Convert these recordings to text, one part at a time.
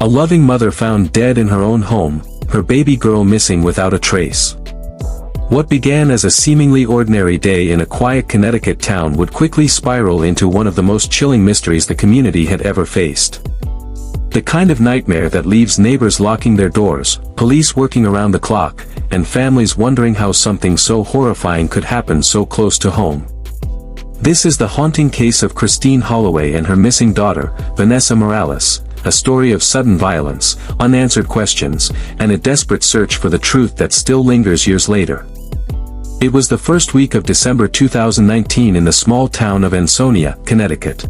A loving mother found dead in her own home, her baby girl missing without a trace. What began as a seemingly ordinary day in a quiet Connecticut town would quickly spiral into one of the most chilling mysteries the community had ever faced. The kind of nightmare that leaves neighbors locking their doors, police working around the clock, and families wondering how something so horrifying could happen so close to home. This is the haunting case of Christine Holloway and her missing daughter, Vanessa Morales, a story of sudden violence, unanswered questions, and a desperate search for the truth that still lingers years later. It was the first week of December 2019 in the small town of Ansonia, Connecticut.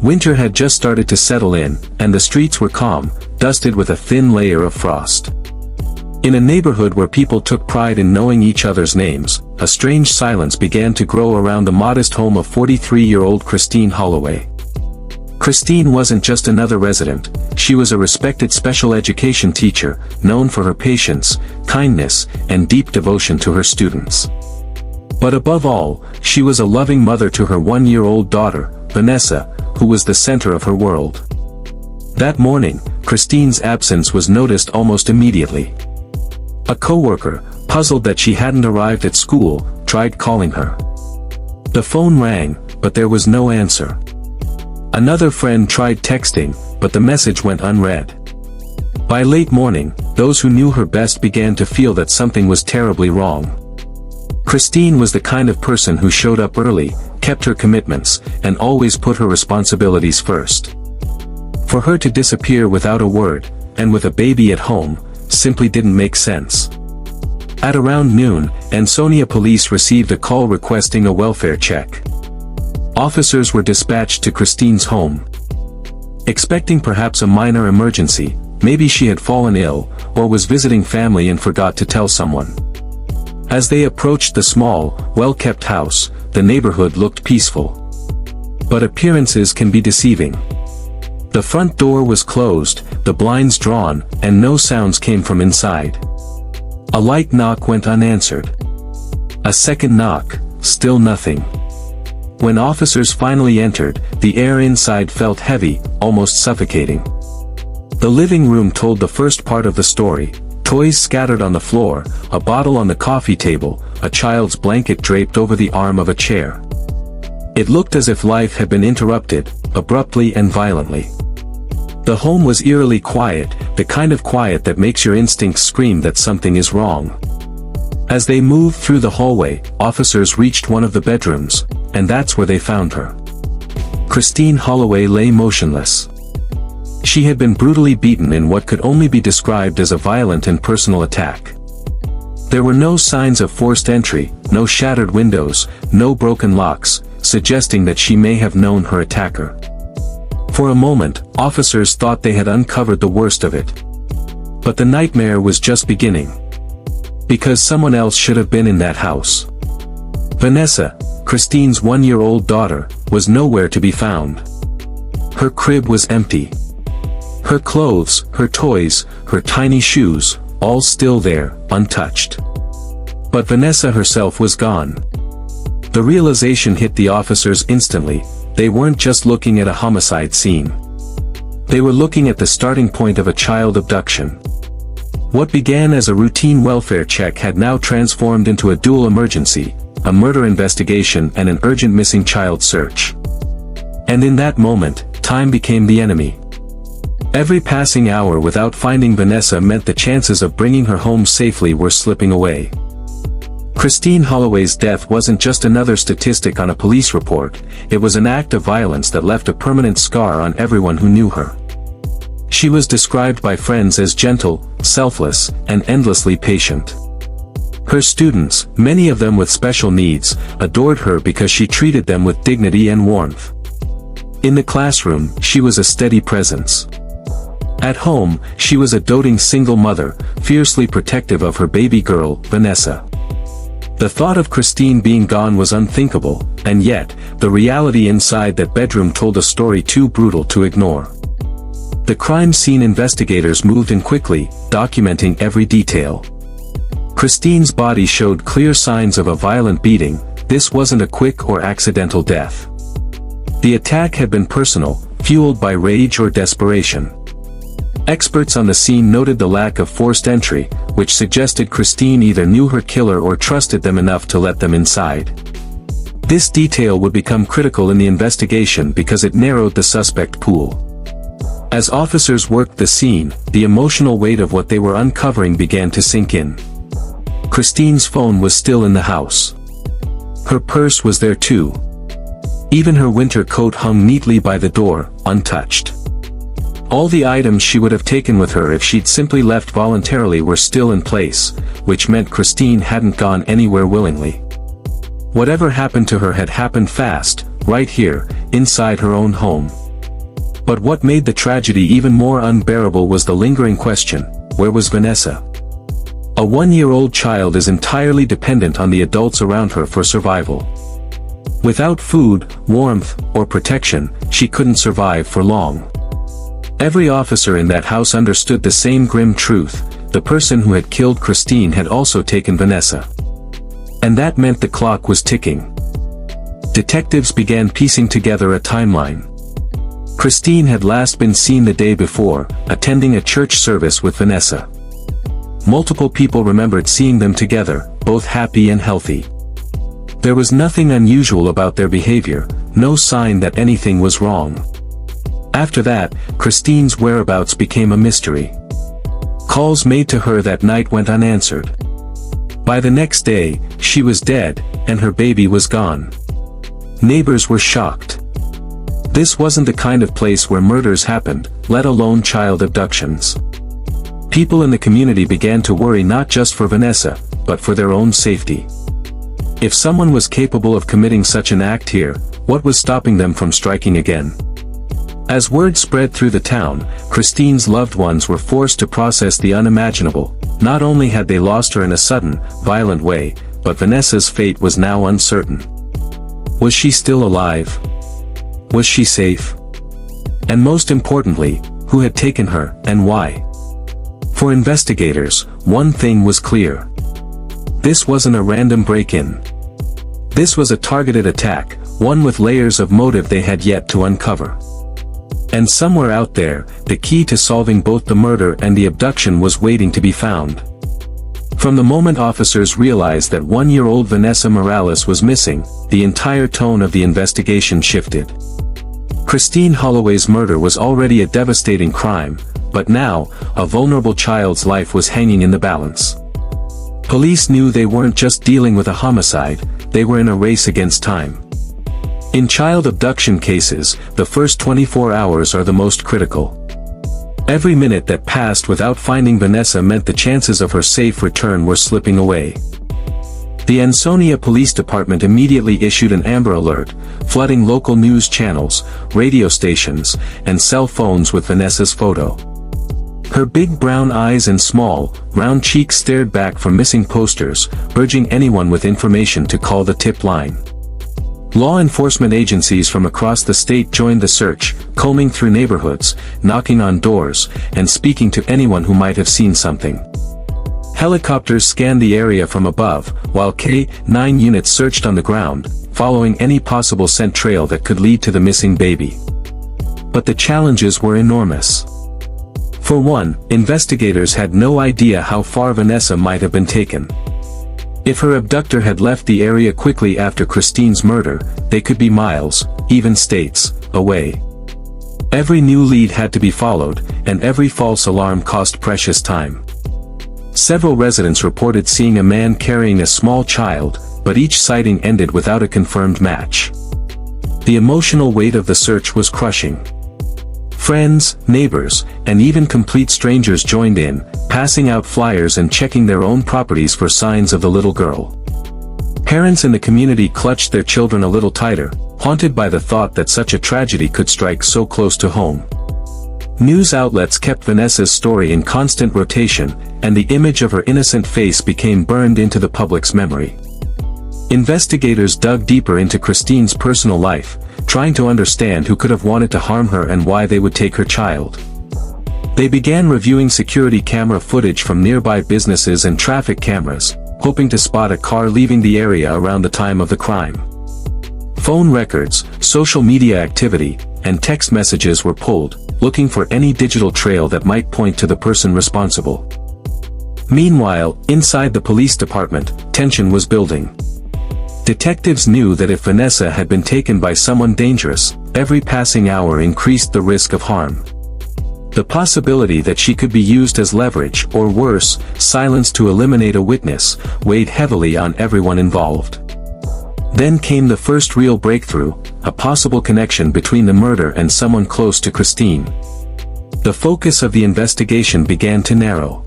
Winter had just started to settle in, and the streets were calm, dusted with a thin layer of frost. In a neighborhood where people took pride in knowing each other's names, a strange silence began to grow around the modest home of 43-year-old Christine Holloway. Christine wasn't just another resident, she was a respected special education teacher, known for her patience, kindness, and deep devotion to her students. But above all, she was a loving mother to her 1-year-old daughter, Vanessa, who was the center of her world. That morning, Christine's absence was noticed almost immediately. A coworker, puzzled that she hadn't arrived at school, tried calling her. The phone rang, but there was no answer. Another friend tried texting, but the message went unread. By late morning, those who knew her best began to feel that something was terribly wrong. Christine was the kind of person who showed up early, kept her commitments, and always put her responsibilities first. For her to disappear without a word, and with a baby at home, simply didn't make sense. At around noon, Ansonia police received a call requesting a welfare check. Officers were dispatched to Christine's home. Expecting perhaps a minor emergency, maybe she had fallen ill, or was visiting family and forgot to tell someone. As they approached the small, well-kept house, the neighborhood looked peaceful. But appearances can be deceiving. The front door was closed, the blinds drawn, and no sounds came from inside. A light knock went unanswered. A second knock, still nothing. When officers finally entered, the air inside felt heavy, almost suffocating. The living room told the first part of the story: toys scattered on the floor, a bottle on the coffee table, a child's blanket draped over the arm of a chair. It looked as if life had been interrupted, abruptly and violently. The home was eerily quiet, the kind of quiet that makes your instincts scream that something is wrong. As they moved through the hallway, officers reached one of the bedrooms, and that's where they found her. Christine Holloway lay motionless. She had been brutally beaten in what could only be described as a violent and personal attack. There were no signs of forced entry, no shattered windows, no broken locks, suggesting that she may have known her attacker. For a moment, officers thought they had uncovered the worst of it. But the nightmare was just beginning. Because someone else should have been in that house. Vanessa, Christine's 1-year-old daughter, was nowhere to be found. Her crib was empty. Her clothes, her toys, her tiny shoes, all still there, untouched. But Vanessa herself was gone. The realization hit the officers instantly: they weren't just looking at a homicide scene. They were looking at the starting point of a child abduction. What began as a routine welfare check had now transformed into a dual emergency, a murder investigation and an urgent missing child search. And in that moment, time became the enemy. Every passing hour without finding Vanessa meant the chances of bringing her home safely were slipping away. Christine Holloway's death wasn't just another statistic on a police report, it was an act of violence that left a permanent scar on everyone who knew her. She was described by friends as gentle, selfless, and endlessly patient. Her students, many of them with special needs, adored her because she treated them with dignity and warmth. In the classroom, she was a steady presence. At home, she was a doting single mother, fiercely protective of her baby girl, Vanessa. The thought of Christine being gone was unthinkable, and yet, the reality inside that bedroom told a story too brutal to ignore. The crime scene investigators moved in quickly, documenting every detail. Christine's body showed clear signs of a violent beating. This wasn't a quick or accidental death. The attack had been personal, fueled by rage or desperation. Experts on the scene noted the lack of forced entry, which suggested Christine either knew her killer or trusted them enough to let them inside. This detail would become critical in the investigation because it narrowed the suspect pool. As officers worked the scene, the emotional weight of what they were uncovering began to sink in. Christine's phone was still in the house. Her purse was there too. Even her winter coat hung neatly by the door, untouched. All the items she would have taken with her if she'd simply left voluntarily were still in place, which meant Christine hadn't gone anywhere willingly. Whatever happened to her had happened fast, right here, inside her own home. But what made the tragedy even more unbearable was the lingering question: where was Vanessa? A 1-year-old child is entirely dependent on the adults around her for survival. Without food, warmth, or protection, she couldn't survive for long. Every officer in that house understood the same grim truth: the person who had killed Christine had also taken Vanessa. And that meant the clock was ticking. Detectives began piecing together a timeline. Christine had last been seen the day before, attending a church service with Vanessa. Multiple people remembered seeing them together, both happy and healthy. There was nothing unusual about their behavior, no sign that anything was wrong. After that, Christine's whereabouts became a mystery. Calls made to her that night went unanswered. By the next day, she was dead, and her baby was gone. Neighbors were shocked. This wasn't the kind of place where murders happened, let alone child abductions. People in the community began to worry not just for Vanessa, but for their own safety. If someone was capable of committing such an act here, what was stopping them from striking again? As word spread through the town, Christine's loved ones were forced to process the unimaginable. Not only had they lost her in a sudden, violent way, but Vanessa's fate was now uncertain. Was she still alive? Was she safe? And most importantly, who had taken her, and why? For investigators, one thing was clear. This wasn't a random break-in. This was a targeted attack, one with layers of motive they had yet to uncover. And somewhere out there, the key to solving both the murder and the abduction was waiting to be found. From the moment officers realized that 1-year-old Vanessa Morales was missing, the entire tone of the investigation shifted. Christine Holloway's murder was already a devastating crime, but now, a vulnerable child's life was hanging in the balance. Police knew they weren't just dealing with a homicide, they were in a race against time. In child abduction cases, the first 24 hours are the most critical. Every minute that passed without finding Vanessa meant the chances of her safe return were slipping away. The Ansonia Police Department immediately issued an Amber Alert, flooding local news channels, radio stations, and cell phones with Vanessa's photo. Her big brown eyes and small, round cheeks stared back from missing posters, urging anyone with information to call the tip line. Law enforcement agencies from across the state joined the search, combing through neighborhoods, knocking on doors, and speaking to anyone who might have seen something. Helicopters scanned the area from above, while K-9 units searched on the ground, following any possible scent trail that could lead to the missing baby. But the challenges were enormous. For one, investigators had no idea how far Vanessa might have been taken. If her abductor had left the area quickly after Christine's murder, they could be miles, even states, away. Every new lead had to be followed, and every false alarm cost precious time. Several residents reported seeing a man carrying a small child, but each sighting ended without a confirmed match. The emotional weight of the search was crushing. Friends, neighbors, and even complete strangers joined in, passing out flyers and checking their own properties for signs of the little girl. Parents in the community clutched their children a little tighter, haunted by the thought that such a tragedy could strike so close to home. News outlets kept Vanessa's story in constant rotation, and the image of her innocent face became burned into the public's memory. Investigators dug deeper into Christine's personal life, trying to understand who could have wanted to harm her and why they would take her child. They began reviewing security camera footage from nearby businesses and traffic cameras, hoping to spot a car leaving the area around the time of the crime. Phone records, social media activity, and text messages were pulled, looking for any digital trail that might point to the person responsible. Meanwhile, inside the police department, tension was building. Detectives knew that if Vanessa had been taken by someone dangerous, every passing hour increased the risk of harm. The possibility that she could be used as leverage, or worse, silenced to eliminate a witness, weighed heavily on everyone involved. Then came the first real breakthrough, a possible connection between the murder and someone close to Christine. The focus of the investigation began to narrow.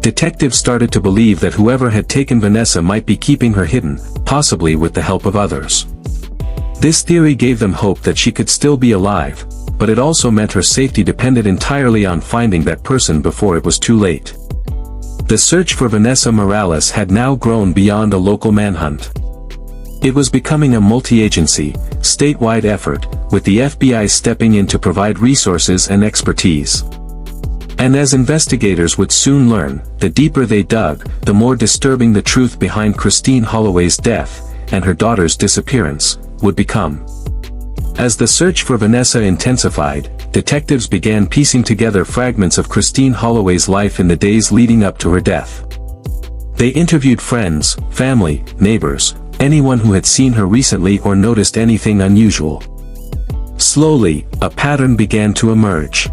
Detectives started to believe that whoever had taken Vanessa might be keeping her hidden, possibly with the help of others. This theory gave them hope that she could still be alive, but it also meant her safety depended entirely on finding that person before it was too late. The search for Vanessa Morales had now grown beyond a local manhunt. It was becoming a multi-agency, statewide effort, with the FBI stepping in to provide resources and expertise. And as investigators would soon learn, the deeper they dug, the more disturbing the truth behind Christine Holloway's death, and her daughter's disappearance, would become. As the search for Vanessa intensified, detectives began piecing together fragments of Christine Holloway's life in the days leading up to her death. They interviewed friends, family, neighbors, anyone who had seen her recently or noticed anything unusual. Slowly, a pattern began to emerge.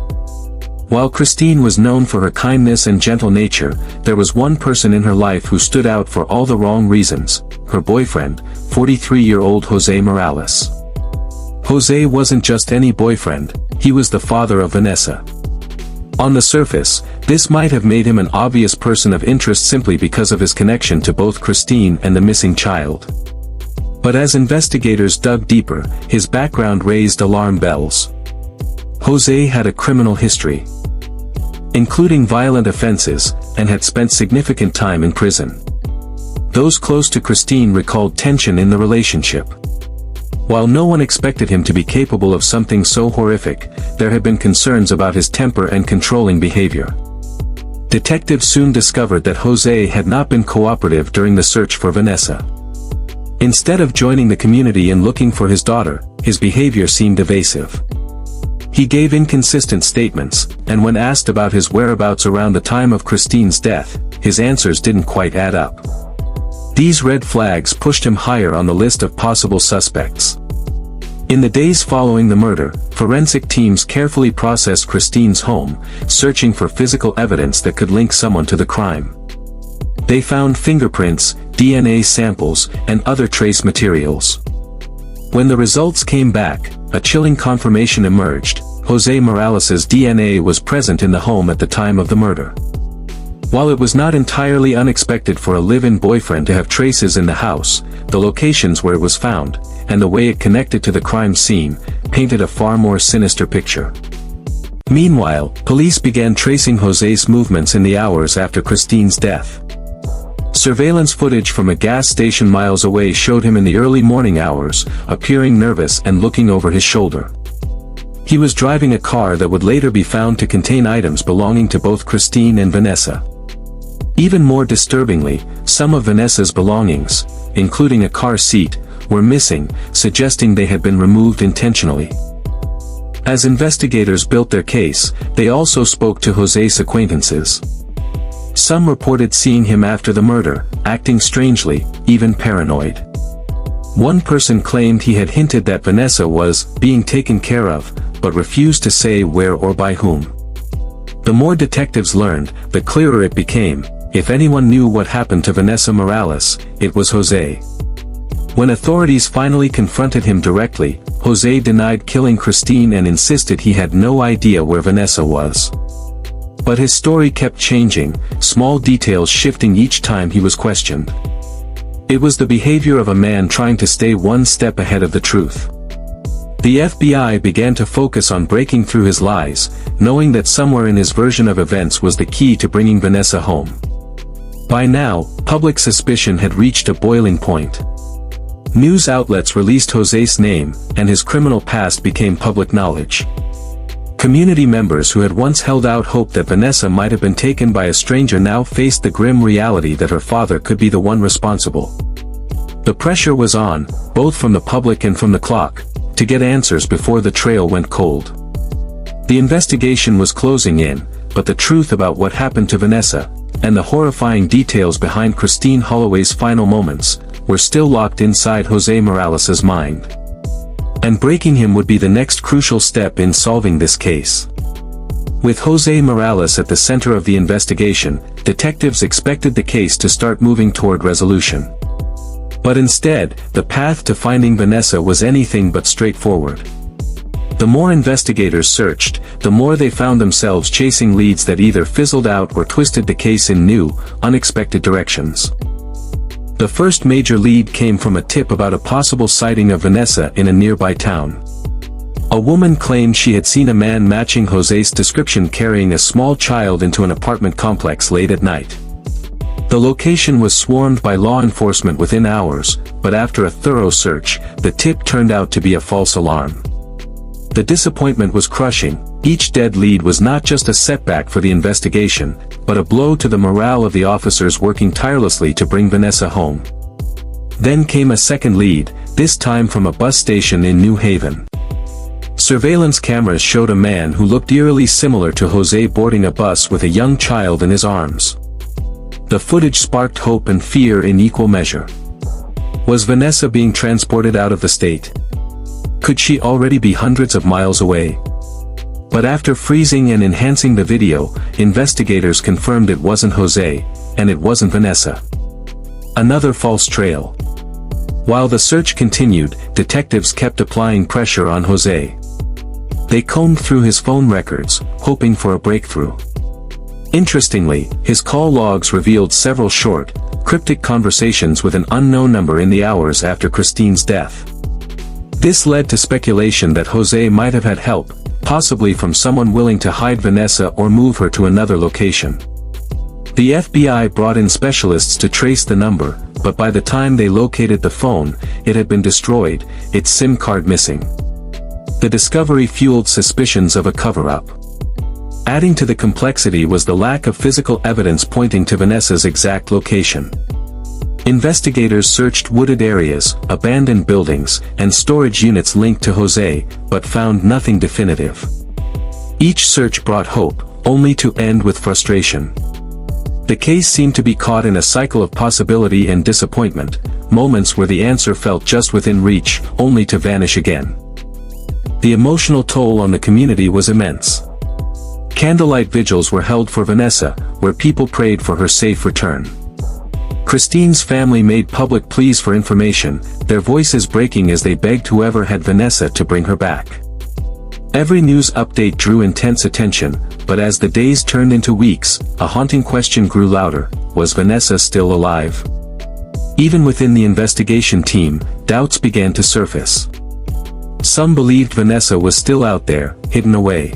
While Christine was known for her kindness and gentle nature, there was one person in her life who stood out for all the wrong reasons: her boyfriend, 43-year-old Jose Morales. Jose wasn't just any boyfriend, he was the father of Vanessa. On the surface, this might have made him an obvious person of interest simply because of his connection to both Christine and the missing child. But as investigators dug deeper, his background raised alarm bells. Jose had a criminal history, including violent offenses, and had spent significant time in prison. Those close to Christine recalled tension in the relationship. While no one expected him to be capable of something so horrific, there had been concerns about his temper and controlling behavior. Detectives soon discovered that Jose had not been cooperative during the search for Vanessa. Instead of joining the community in looking for his daughter, his behavior seemed evasive. He gave inconsistent statements, and when asked about his whereabouts around the time of Christine's death, his answers didn't quite add up. These red flags pushed him higher on the list of possible suspects. In the days following the murder, forensic teams carefully processed Christine's home, searching for physical evidence that could link someone to the crime. They found fingerprints, DNA samples, and other trace materials. When the results came back, a chilling confirmation emerged: Jose Morales' DNA was present in the home at the time of the murder. While it was not entirely unexpected for a live-in boyfriend to have traces in the house, the locations where it was found, and the way it connected to the crime scene, painted a far more sinister picture. Meanwhile, police began tracing Jose's movements in the hours after Christine's death. Surveillance footage from a gas station miles away showed him in the early morning hours, appearing nervous and looking over his shoulder. He was driving a car that would later be found to contain items belonging to both Christine and Vanessa. Even more disturbingly, some of Vanessa's belongings, including a car seat, were missing, suggesting they had been removed intentionally. As investigators built their case, they also spoke to Jose's acquaintances. Some reported seeing him after the murder, acting strangely, even paranoid. One person claimed he had hinted that Vanessa was being taken care of, but refused to say where or by whom. The more detectives learned, the clearer it became: if anyone knew what happened to Vanessa Morales, it was Jose. When authorities finally confronted him directly, Jose denied killing Christine and insisted he had no idea where Vanessa was. But his story kept changing, small details shifting each time he was questioned. It was the behavior of a man trying to stay one step ahead of the truth. The FBI began to focus on breaking through his lies, knowing that somewhere in his version of events was the key to bringing Vanessa home. By now, public suspicion had reached a boiling point. News outlets released Jose's name, and his criminal past became public knowledge. Community members who had once held out hope that Vanessa might have been taken by a stranger now faced the grim reality that her father could be the one responsible. The pressure was on, both from the public and from the clock, to get answers before the trail went cold. The investigation was closing in, but the truth about what happened to Vanessa, and the horrifying details behind Christine Holloway's final moments, were still locked inside Jose Morales' mind. And breaking him would be the next crucial step in solving this case. With Jose Morales at the center of the investigation, detectives expected the case to start moving toward resolution. But instead, the path to finding Vanessa was anything but straightforward. The more investigators searched, the more they found themselves chasing leads that either fizzled out or twisted the case in new, unexpected directions. The first major lead came from a tip about a possible sighting of Vanessa in a nearby town. A woman claimed she had seen a man matching Jose's description carrying a small child into an apartment complex late at night. The location was swarmed by law enforcement within hours, but after a thorough search, the tip turned out to be a false alarm. The disappointment was crushing. Each dead lead was not just a setback for the investigation, but a blow to the morale of the officers working tirelessly to bring Vanessa home. Then came a second lead, this time from a bus station in New Haven. Surveillance cameras showed a man who looked eerily similar to Jose boarding a bus with a young child in his arms. The footage sparked hope and fear in equal measure. Was Vanessa being transported out of the state? Could she already be hundreds of miles away? But after freezing and enhancing the video, investigators confirmed it wasn't Jose, and it wasn't Vanessa. Another false trail. While the search continued, detectives kept applying pressure on Jose. They combed through his phone records, hoping for a breakthrough. Interestingly, his call logs revealed several short, cryptic conversations with an unknown number in the hours after Christine's death. This led to speculation that Jose might have had help, possibly from someone willing to hide Vanessa or move her to another location. The FBI brought in specialists to trace the number, but by the time they located the phone, it had been destroyed, its SIM card missing. The discovery fueled suspicions of a cover-up. Adding to the complexity was the lack of physical evidence pointing to Vanessa's exact location. Investigators searched wooded areas, abandoned buildings, and storage units linked to Jose, but found nothing definitive. Each search brought hope, only to end with frustration. The case seemed to be caught in a cycle of possibility and disappointment, moments where the answer felt just within reach, only to vanish again. The emotional toll on the community was immense. Candlelight vigils were held for Vanessa, where people prayed for her safe return. Christine's family made public pleas for information, their voices breaking as they begged whoever had Vanessa to bring her back. Every news update drew intense attention, but as the days turned into weeks, a haunting question grew louder: was Vanessa still alive? Even within the investigation team, doubts began to surface. Some believed Vanessa was still out there, hidden away.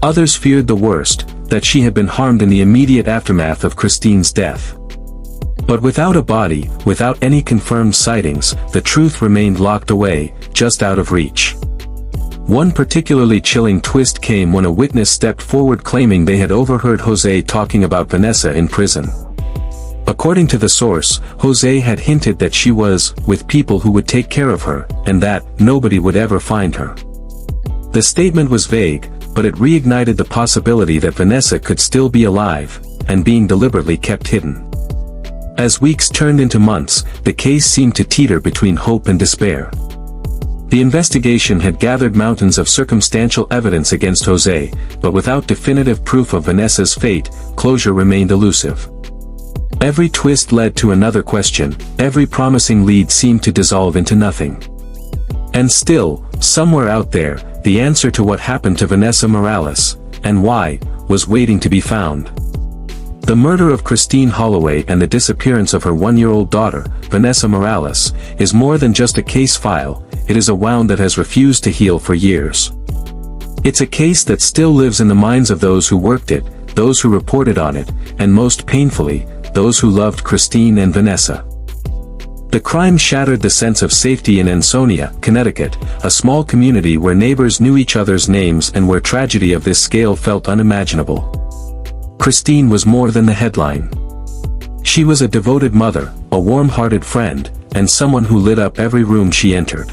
Others feared the worst, that she had been harmed in the immediate aftermath of Christine's death. But without a body, without any confirmed sightings, the truth remained locked away, just out of reach. One particularly chilling twist came when a witness stepped forward claiming they had overheard Jose talking about Vanessa in prison. According to the source, Jose had hinted that she was with people who would take care of her, and that nobody would ever find her. The statement was vague, but it reignited the possibility that Vanessa could still be alive, and being deliberately kept hidden. As weeks turned into months, the case seemed to teeter between hope and despair. The investigation had gathered mountains of circumstantial evidence against Jose, but without definitive proof of Vanessa's fate, closure remained elusive. Every twist led to another question, every promising lead seemed to dissolve into nothing. And still, somewhere out there, the answer to what happened to Vanessa Morales, and why, was waiting to be found. The murder of Christine Holloway and the disappearance of her one-year-old daughter, Vanessa Morales, is more than just a case file, it is a wound that has refused to heal for years. It's a case that still lives in the minds of those who worked it, those who reported on it, and most painfully, those who loved Christine and Vanessa. The crime shattered the sense of safety in Ansonia, Connecticut, a small community where neighbors knew each other's names and where tragedy of this scale felt unimaginable. Christine was more than the headline. She was a devoted mother, a warm-hearted friend, and someone who lit up every room she entered.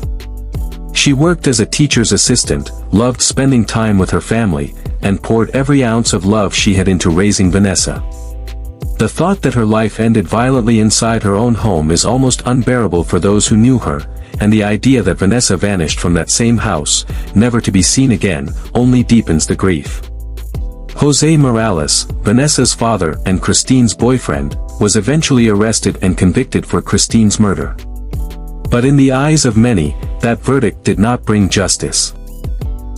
She worked as a teacher's assistant, loved spending time with her family, and poured every ounce of love she had into raising Vanessa. The thought that her life ended violently inside her own home is almost unbearable for those who knew her, and the idea that Vanessa vanished from that same house, never to be seen again, only deepens the grief. Jose Morales, Vanessa's father and Christine's boyfriend, was eventually arrested and convicted for Christine's murder. But in the eyes of many, that verdict did not bring justice.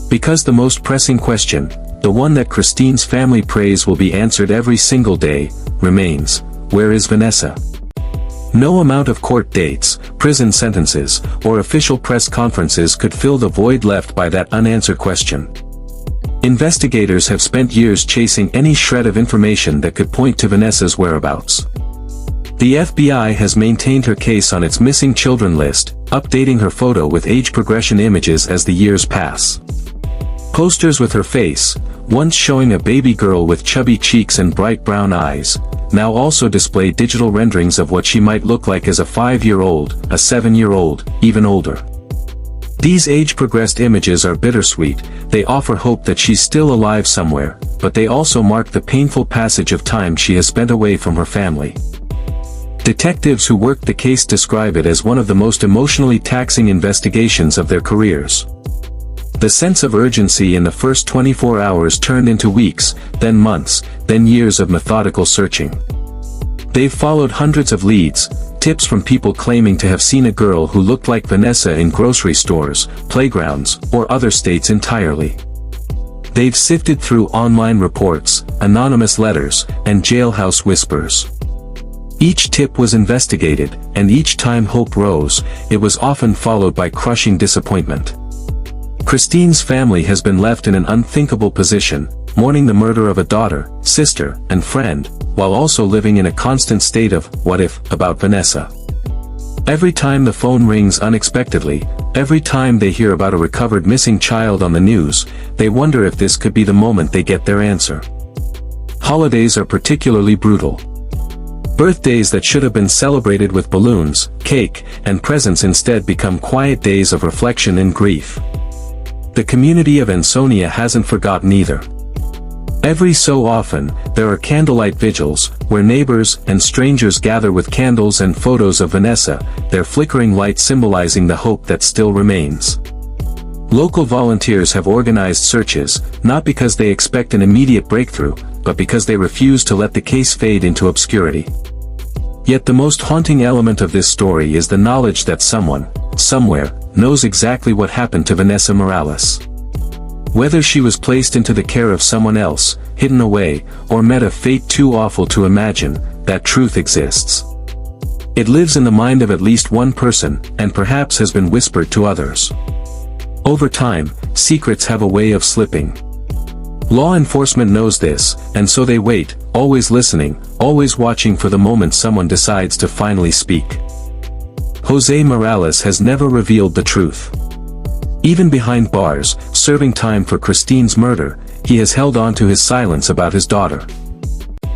Because the most pressing question, the one that Christine's family prays will be answered every single day, remains: where is Vanessa? No amount of court dates, prison sentences, or official press conferences could fill the void left by that unanswered question. Investigators have spent years chasing any shred of information that could point to Vanessa's whereabouts. The FBI has maintained her case on its missing children list, updating her photo with age progression images as the years pass. Posters with her face, once showing a baby girl with chubby cheeks and bright brown eyes, now also display digital renderings of what she might look like as a 5-year-old, a 7-year-old, even older. These age-progressed images are bittersweet. They offer hope that she's still alive somewhere, but they also mark the painful passage of time she has spent away from her family. Detectives who worked the case describe it as one of the most emotionally taxing investigations of their careers. The sense of urgency in the first 24 hours turned into weeks, then months, then years of methodical searching. They've followed hundreds of leads, tips from people claiming to have seen a girl who looked like Vanessa in grocery stores, playgrounds, or other states entirely. They've sifted through online reports, anonymous letters, and jailhouse whispers. Each tip was investigated, and each time hope rose, it was often followed by crushing disappointment. Christine's family has been left in an unthinkable position, mourning the murder of a daughter, sister, and friend, while also living in a constant state of what if about Vanessa. Every time the phone rings unexpectedly, every time they hear about a recovered missing child on the news, they wonder if this could be the moment they get their answer. Holidays are particularly brutal. Birthdays that should have been celebrated with balloons, cake, and presents instead become quiet days of reflection and grief. The community of Ansonia hasn't forgotten either. Every so often, there are candlelight vigils, where neighbors and strangers gather with candles and photos of Vanessa, their flickering light symbolizing the hope that still remains. Local volunteers have organized searches, not because they expect an immediate breakthrough, but because they refuse to let the case fade into obscurity. Yet the most haunting element of this story is the knowledge that someone, somewhere, knows exactly what happened to Vanessa Morales. Whether she was placed into the care of someone else, hidden away, or met a fate too awful to imagine, that truth exists. It lives in the mind of at least one person, and perhaps has been whispered to others. Over time, secrets have a way of slipping. Law enforcement knows this, and so they wait, always listening, always watching for the moment someone decides to finally speak. Jose Morales has never revealed the truth. Even behind bars, serving time for Christine's murder, he has held on to his silence about his daughter.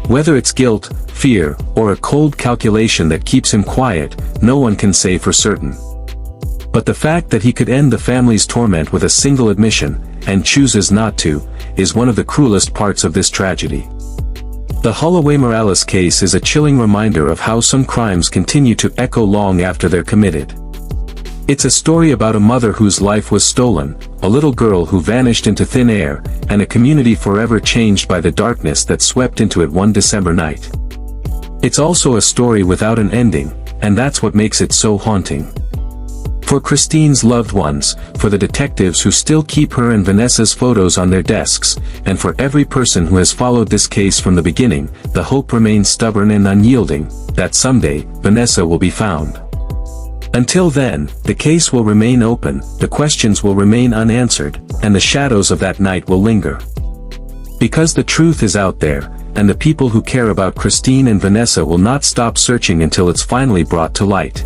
Whether it's guilt, fear, or a cold calculation that keeps him quiet, no one can say for certain. But the fact that he could end the family's torment with a single admission, and chooses not to, is one of the cruelest parts of this tragedy. The Holloway Morales case is a chilling reminder of how some crimes continue to echo long after they're committed. It's a story about a mother whose life was stolen, a little girl who vanished into thin air, and a community forever changed by the darkness that swept into it one December night. It's also a story without an ending, and that's what makes it so haunting. For Christine's loved ones, for the detectives who still keep her and Vanessa's photos on their desks, and for every person who has followed this case from the beginning, the hope remains stubborn and unyielding, that someday, Vanessa will be found. Until then, the case will remain open, the questions will remain unanswered, and the shadows of that night will linger. Because the truth is out there, and the people who care about Christine and Vanessa will not stop searching until it's finally brought to light.